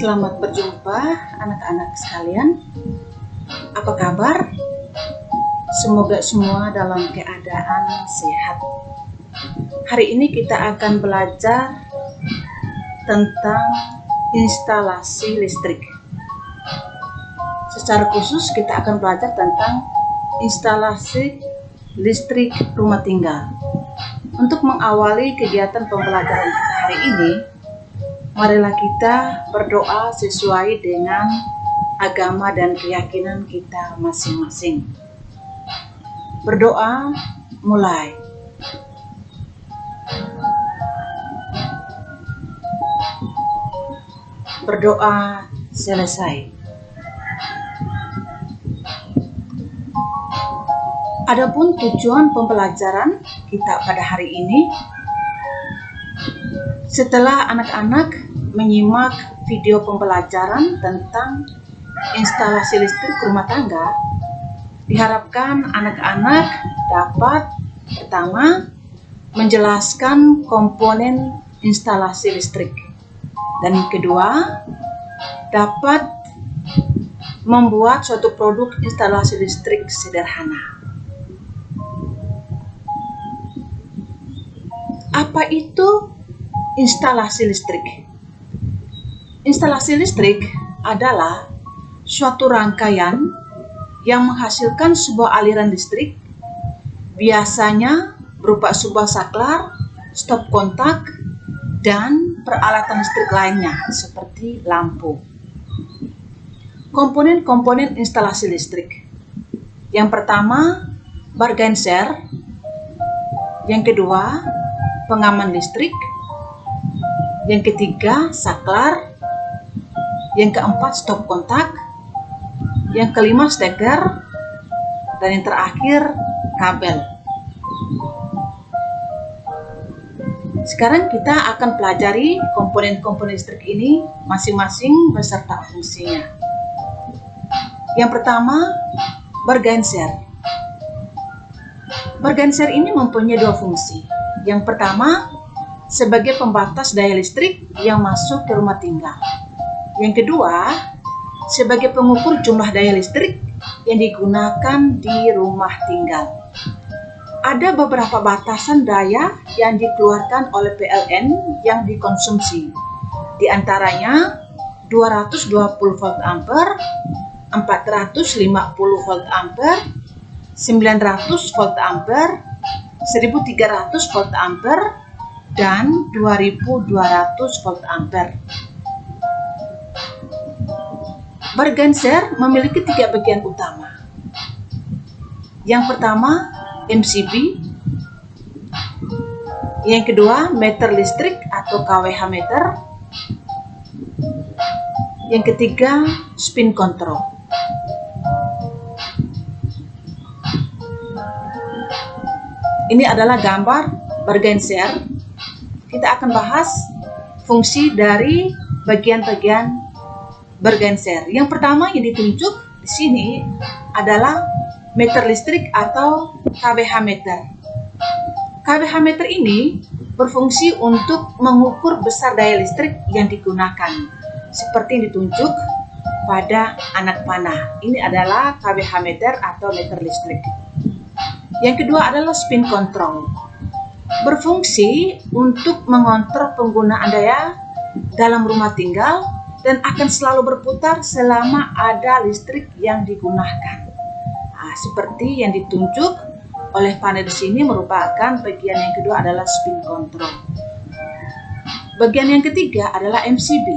Selamat berjumpa anak-anak sekalian. Apa kabar? Semoga semua dalam keadaan sehat. Hari ini kita akan belajar tentang instalasi listrik. Secara khusus kita akan belajar tentang instalasi listrik rumah tinggal. Untuk mengawali kegiatan pembelajaran kita hari ini, marilah kita berdoa sesuai dengan agama dan keyakinan kita masing-masing. Berdoa mulai. Berdoa selesai. Adapun tujuan pembelajaran kita pada hari ini, setelah anak-anak menyimak video pembelajaran tentang instalasi listrik rumah tangga, diharapkan anak-anak dapat pertama menjelaskan komponen instalasi listrik, dan kedua dapat membuat suatu produk instalasi listrik sederhana. Apa itu instalasi listrik? Instalasi listrik adalah suatu rangkaian yang menghasilkan sebuah aliran listrik, biasanya berupa sebuah saklar, stop kontak, dan peralatan listrik lainnya seperti lampu. Komponen-komponen instalasi listrik. Yang pertama, bar genser. Yang kedua, pengaman listrik. Yang ketiga, saklar. Yang keempat, stop kontak. Yang kelima, steker. Dan yang terakhir, kabel. Sekarang kita akan pelajari komponen-komponen listrik ini masing-masing beserta fungsinya. Yang pertama, bar genser. Bar genser ini mempunyai dua fungsi. Yang pertama, sebagai pembatas daya listrik yang masuk ke rumah tinggal. Yang kedua, sebagai pengukur jumlah daya listrik yang digunakan di rumah tinggal. Ada beberapa batasan daya yang dikeluarkan oleh PLN yang dikonsumsi. Di antaranya 220 volt ampere, 450 volt ampere, 900 volt ampere, 1300 volt ampere, dan 2200 volt ampere. Bar genser memiliki tiga bagian utama. Yang pertama, MCB. Yang kedua, meter listrik atau kWh meter. Yang ketiga, spin control. Ini adalah gambar bar genser. Kita akan bahas fungsi dari bagian-bagian bar genser. Yang pertama yang ditunjuk di sini adalah meter listrik atau kWh meter. kWh meter ini berfungsi untuk mengukur besar daya listrik yang digunakan, seperti yang ditunjuk pada anak panah. Ini adalah kWh meter atau meter listrik. Yang kedua adalah spin control. Berfungsi untuk mengontrol penggunaan daya dalam rumah tinggal dan akan selalu berputar selama ada listrik yang digunakan. Seperti yang ditunjuk oleh panel di sini merupakan bagian yang kedua adalah spin control. Bagian yang ketiga adalah MCB.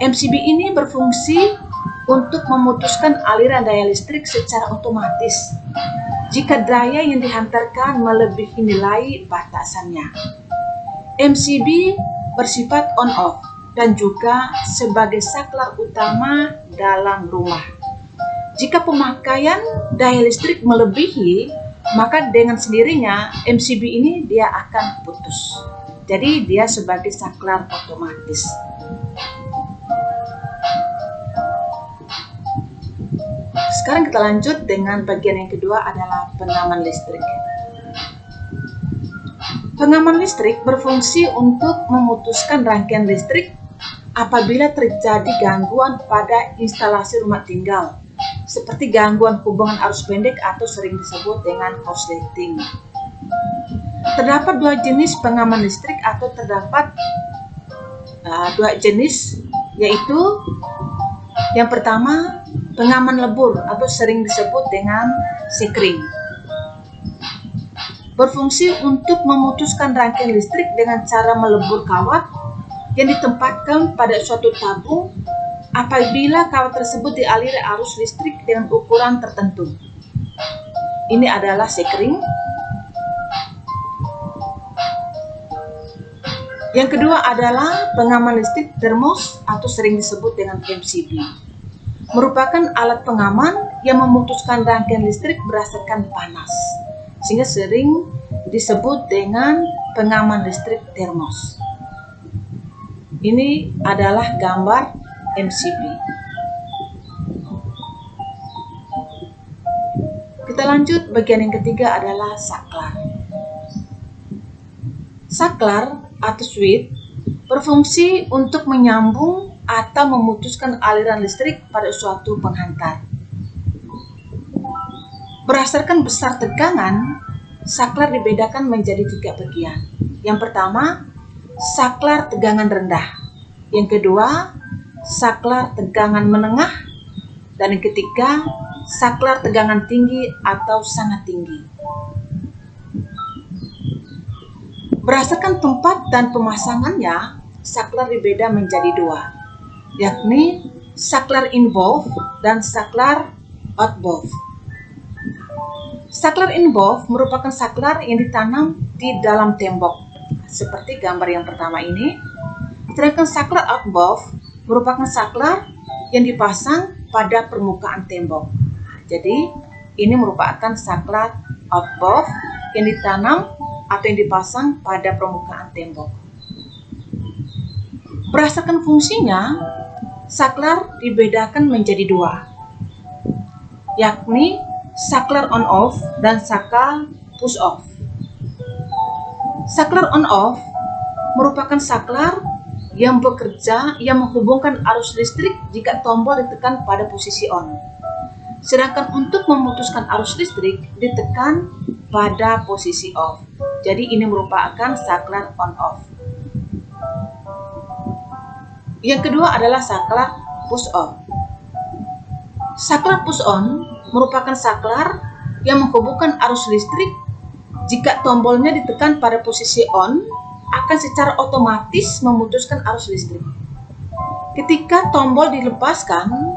MCB ini berfungsi untuk memutuskan aliran daya listrik secara otomatis jika daya yang dihantarkan melebihi nilai batasannya. MCB bersifat on-off dan juga sebagai saklar utama dalam rumah. Jika pemakaian daya listrik melebihi, maka dengan sendirinya MCB ini dia akan putus. Jadi dia sebagai saklar otomatis. Sekarang kita lanjut dengan bagian yang kedua adalah pengaman listrik. Pengaman listrik berfungsi untuk memutuskan rangkaian listrik apabila terjadi gangguan pada instalasi rumah tinggal, seperti gangguan hubungan arus pendek atau sering disebut dengan korsleting. Terdapat dua jenis pengaman listrik atau terdapat dua jenis, yaitu yang pertama pengaman lebur atau sering disebut dengan sekring. Berfungsi untuk memutuskan rangkaian listrik dengan cara melebur kawat yang ditempatkan pada suatu tabung apabila kawat tersebut dialiri arus listrik dengan ukuran tertentu. Ini adalah sekring. Yang kedua adalah pengaman listrik termos atau sering disebut dengan MCB. Merupakan alat pengaman yang memutuskan rangkaian listrik berdasarkan panas, sehingga sering disebut dengan pengaman listrik termos. Ini adalah gambar MCB. Kita lanjut, bagian yang ketiga adalah saklar. Saklar atau switch berfungsi untuk menyambung atau memutuskan aliran listrik pada suatu penghantar. Berdasarkan besar tegangan, saklar dibedakan menjadi 3 bagian. Yang pertama, saklar tegangan rendah. Yang kedua, saklar tegangan menengah. Dan yang ketiga, saklar tegangan tinggi atau sangat tinggi. Berdasarkan tempat dan pemasangannya, saklar dibeda menjadi 2, yakni saklar involve dan saklar outvolve. Saklar involve merupakan saklar yang ditanam di dalam tembok, seperti gambar yang pertama ini. Sedangkan saklar outvolve merupakan saklar yang dipasang pada permukaan tembok. Jadi, ini merupakan saklar outvolve yang ditanam atau yang dipasang pada permukaan tembok. Berdasarkan fungsinya, saklar dibedakan menjadi 2, yakni saklar on-off dan saklar push-off. Saklar on-off merupakan saklar yang bekerja yang menghubungkan arus listrik jika tombol ditekan pada posisi on. Sedangkan untuk memutuskan arus listrik ditekan pada posisi off. Jadi ini merupakan saklar on-off. Yang kedua adalah saklar push-on. Saklar push-on merupakan saklar yang menghubungkan arus listrik jika tombolnya ditekan pada posisi on, akan secara otomatis memutuskan arus listrik. Ketika tombol dilepaskan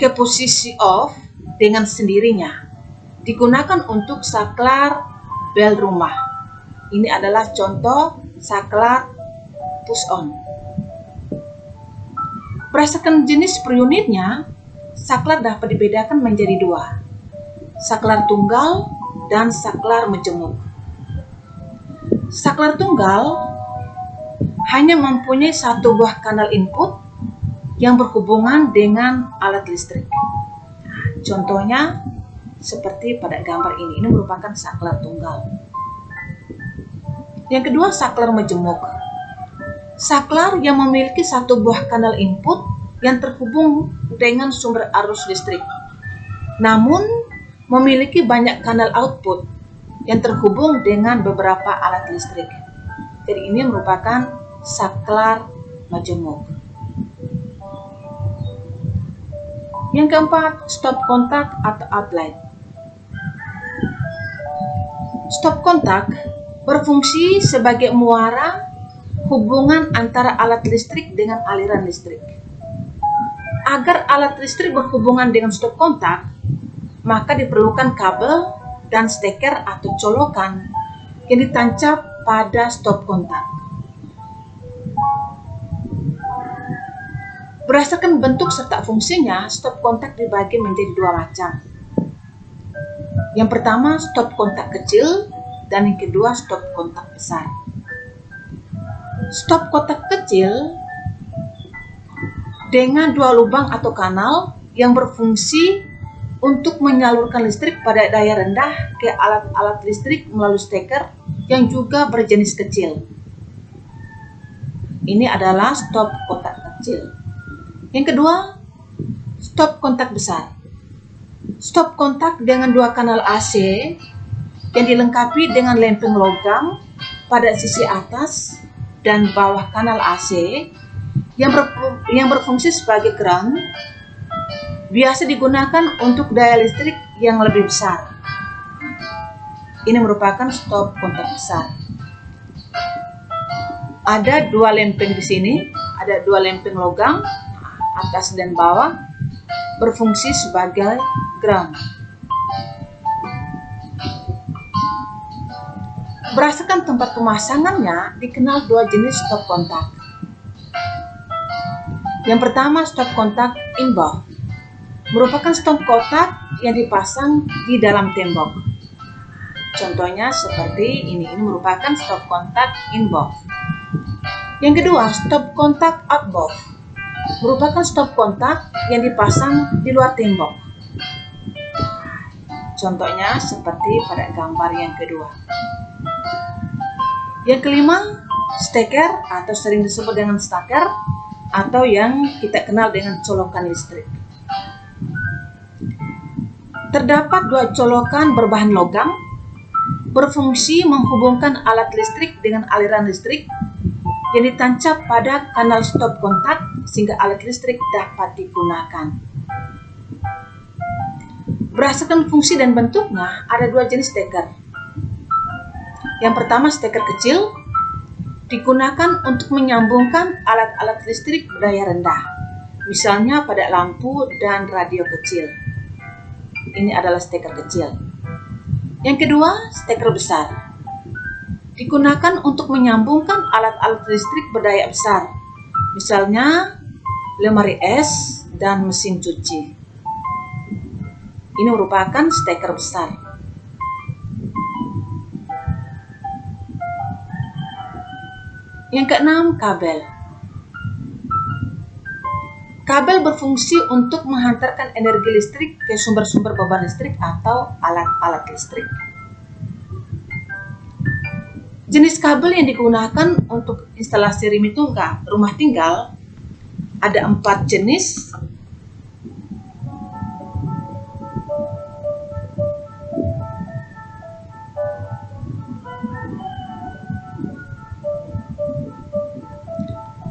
ke posisi off dengan sendirinya, digunakan untuk saklar bel rumah. Ini adalah contoh saklar push-on. Berdasarkan jenis per unitnya, saklar dapat dibedakan menjadi 2, saklar tunggal dan saklar menjemuk. Saklar tunggal hanya mempunyai satu buah kanal input yang berhubungan dengan alat listrik. Contohnya seperti pada gambar ini merupakan saklar tunggal. Yang kedua, saklar menjemuk. Saklar yang memiliki satu buah kanal input yang terhubung dengan sumber arus listrik, namun memiliki banyak kanal output yang terhubung dengan beberapa alat listrik. Jadi ini merupakan saklar menjemuk. Yang keempat, stop kontak atau outlet. Stop kontak berfungsi sebagai muara hubungan antara alat listrik dengan aliran listrik. Agar alat listrik berhubungan dengan stop kontak, maka diperlukan kabel dan steker atau colokan yang ditancap pada stop kontak. Berdasarkan bentuk serta fungsinya, stop kontak dibagi menjadi 2 macam. Yang pertama, stop kontak kecil, dan yang kedua, stop kontak besar. Stop kontak kecil dengan 2 lubang atau kanal yang berfungsi untuk menyalurkan listrik pada daya rendah ke alat-alat listrik melalui steker yang juga berjenis kecil. Ini adalah stop kontak kecil. Yang kedua, stop kontak besar. Stop kontak dengan dua kanal AC yang dilengkapi dengan lempeng logam pada sisi atas dan bawah kanal AC yang berfungsi sebagai ground, biasa digunakan untuk daya listrik yang lebih besar. Ini merupakan stop kontak besar. Ada dua lempeng di sini, ada dua lempeng logam atas dan bawah, berfungsi sebagai ground. Berdasarkan tempat pemasangannya, dikenal dua jenis stop kontak. Yang pertama, stop kontak inbound, merupakan stop kontak yang dipasang di dalam tembok. Contohnya seperti ini merupakan stop kontak inbound. Yang kedua, stop kontak outbound, merupakan stop kontak yang dipasang di luar tembok. Contohnya seperti pada gambar yang kedua. Yang kelima, steker atau sering disebut dengan staker atau yang kita kenal dengan colokan listrik. Terdapat dua colokan berbahan logam berfungsi menghubungkan alat listrik dengan aliran listrik yang ditancap pada kanal stop kontak sehingga alat listrik dapat digunakan. Berdasarkan fungsi dan bentuknya, ada dua jenis steker. Yang pertama, steker kecil digunakan untuk menyambungkan alat-alat listrik berdaya rendah, misalnya pada lampu dan radio kecil. Ini adalah steker kecil. Yang kedua, steker besar digunakan untuk menyambungkan alat-alat listrik berdaya besar, misalnya lemari es dan mesin cuci. Ini merupakan steker besar. Yang keenam, kabel. Kabel berfungsi untuk menghantarkan energi listrik ke sumber-sumber beban listrik atau alat-alat listrik. Jenis kabel yang digunakan untuk instalasi rumah tinggal ada 4 jenis.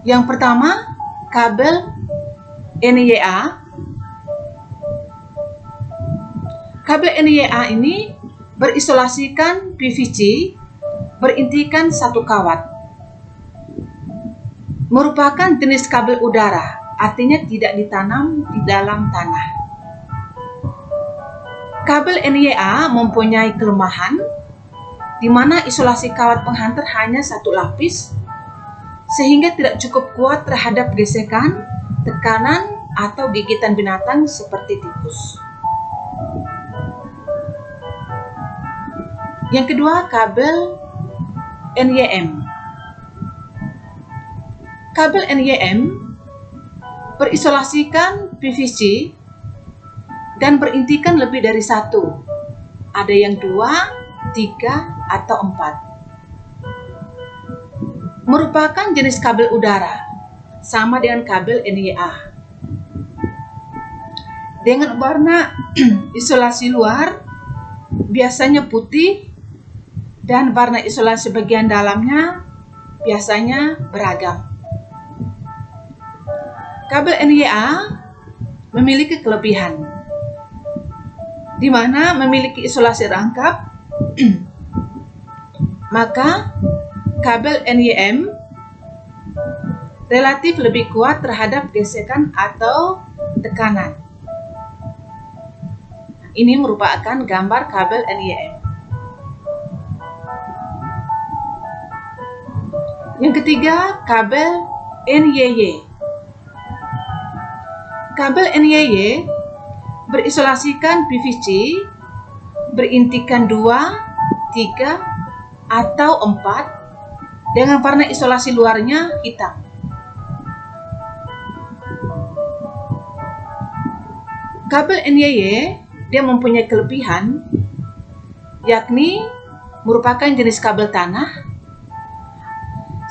Yang pertama, kabel NYA. Kabel NYA ini berisolasikan PVC, berintikan satu kawat. Merupakan jenis kabel udara, artinya tidak ditanam di dalam tanah. Kabel NYA mempunyai kelemahan di mana isolasi kawat penghantar hanya satu lapis, sehingga tidak cukup kuat terhadap gesekan, tekanan, atau gigitan binatang seperti tikus. Yang kedua, kabel NYM. Kabel NYM berisolasikan PVC dan berintikan lebih dari satu. Ada yang 2, 3, atau 4. Merupakan jenis kabel udara, sama dengan kabel NYA. Dengan warna isolasi luar biasanya putih dan warna isolasi bagian dalamnya biasanya beragam. Kabel NYA memiliki kelebihan, di mana memiliki isolasi rangkap, maka kabel NYM relatif lebih kuat terhadap gesekan atau tekanan. Ini merupakan gambar kabel NYM. Yang ketiga, kabel NYY. Kabel NYY berisolasikan PVC, berintikan 2, 3, atau 4 dengan warna isolasi luarnya hitam. Kabel NYY dia mempunyai kelebihan, yakni merupakan jenis kabel tanah,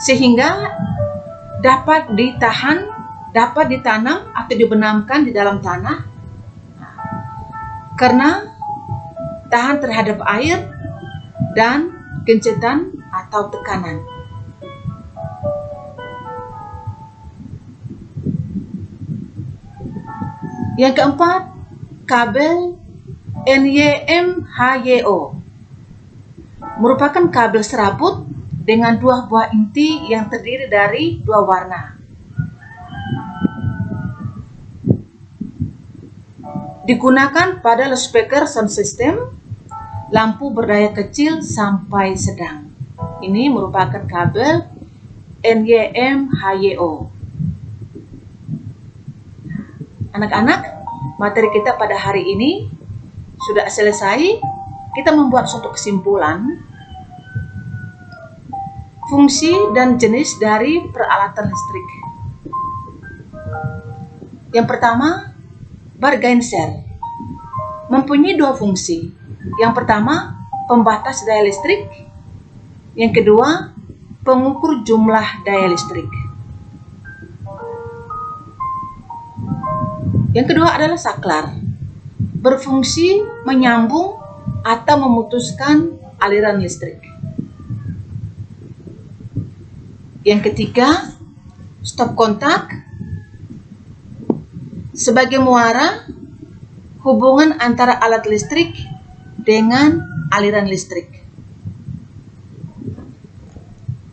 sehingga dapat ditahan, dapat ditanam atau dibenamkan di dalam tanah karena tahan terhadap air dan gencatan atau tekanan. Yang keempat, kabel NYMHYO merupakan kabel serabut dengan dua buah inti yang terdiri dari dua warna. Digunakan pada loudspeaker sound system, lampu berdaya kecil sampai sedang. Ini merupakan kabel NYMHYO. Anak-anak, materi kita pada hari ini sudah selesai. Kita membuat suatu kesimpulan fungsi dan jenis dari peralatan listrik. Yang pertama, Bargainser mempunyai dua fungsi. Yang pertama, pembatas daya listrik. Yang kedua, pengukur jumlah daya listrik. Yang kedua adalah saklar, berfungsi menyambung atau memutuskan aliran listrik. Yang ketiga, stop kontak, sebagai muara hubungan antara alat listrik dengan aliran listrik.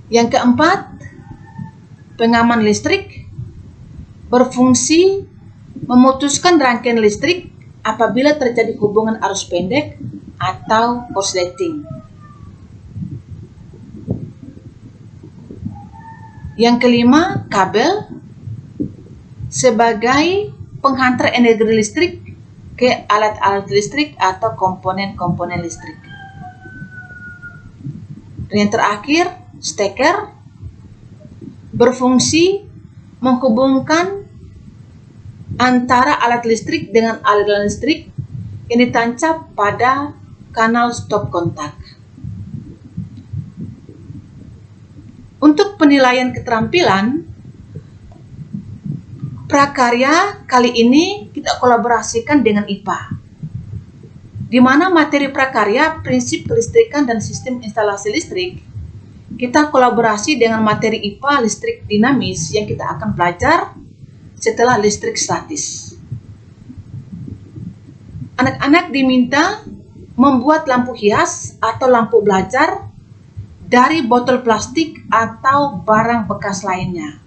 Yang keempat, pengaman listrik, berfungsi memutuskan rangkaian listrik apabila terjadi hubungan arus pendek atau korsleting. Yang kelima, kabel sebagai penghantar energi listrik ke alat-alat listrik atau komponen-komponen listrik. Dan yang terakhir, steker berfungsi menghubungkan antara alat listrik dengan aliran listrik yang ditancap pada kanal stop kontak. Untuk penilaian keterampilan, prakarya kali ini kita kolaborasikan dengan IPA, di mana materi prakarya prinsip kelistrikan dan sistem instalasi listrik kita kolaborasi dengan materi IPA listrik dinamis yang kita akan belajar setelah listrik statis. Anak-anak diminta membuat lampu hias atau lampu belajar dari botol plastik atau barang bekas lainnya.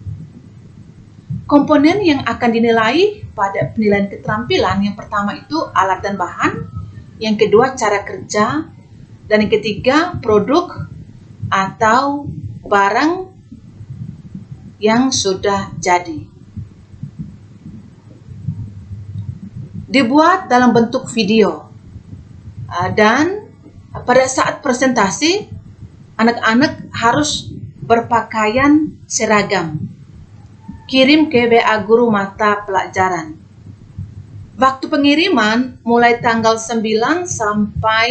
Komponen yang akan dinilai pada penilaian keterampilan, yang pertama itu alat dan bahan, yang kedua cara kerja, dan yang ketiga produk atau barang yang sudah jadi. Dibuat dalam bentuk video, dan pada saat presentasi anak-anak harus berpakaian seragam. Kirim ke WA guru mata pelajaran. Waktu pengiriman mulai tanggal 9 sampai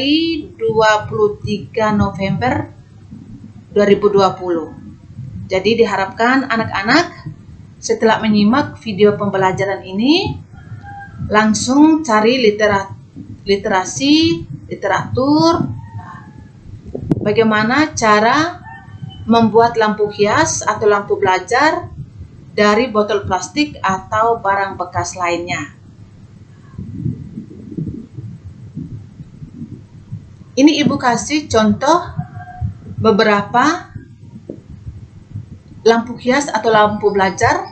23 November 2020. Jadi diharapkan anak-anak setelah menyimak video pembelajaran ini langsung cari literatur bagaimana cara membuat lampu hias atau lampu belajar dari botol plastik atau barang bekas lainnya. Ini Ibu kasih contoh beberapa lampu hias atau lampu belajar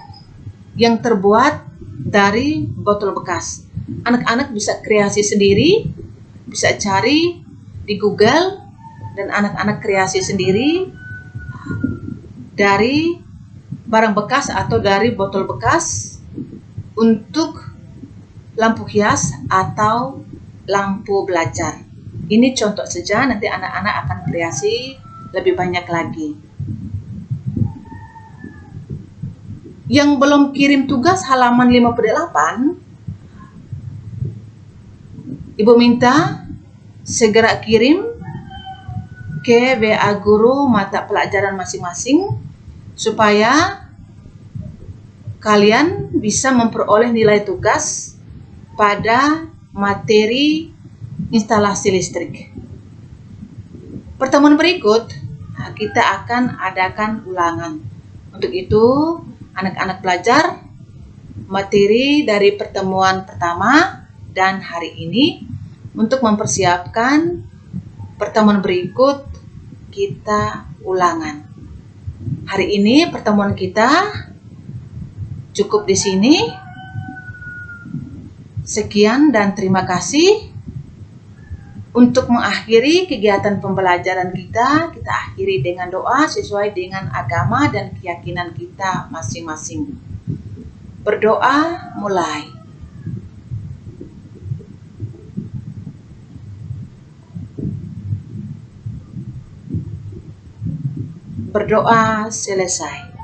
yang terbuat dari botol bekas. Anak-anak bisa kreasi sendiri, bisa cari di Google, dan anak-anak kreasi sendiri dari barang bekas atau dari botol bekas untuk lampu hias atau lampu belajar. Ini contoh saja, nanti anak-anak akan kreasi lebih banyak lagi. Yang belum kirim tugas halaman 58, Ibu minta segera kirim ke WA guru mata pelajaran masing-masing supaya kalian bisa memperoleh nilai tugas pada materi instalasi listrik. Pertemuan berikut kita akan adakan ulangan. Untuk itu, anak-anak belajar materi dari pertemuan pertama dan hari ini untuk mempersiapkan pertemuan berikut kita ulangan. Hari ini pertemuan kita cukup di sini. Sekian dan terima kasih. Untuk mengakhiri kegiatan pembelajaran kita akhiri dengan doa sesuai dengan agama dan keyakinan kita masing-masing. Berdoa mulai. Berdoa selesai.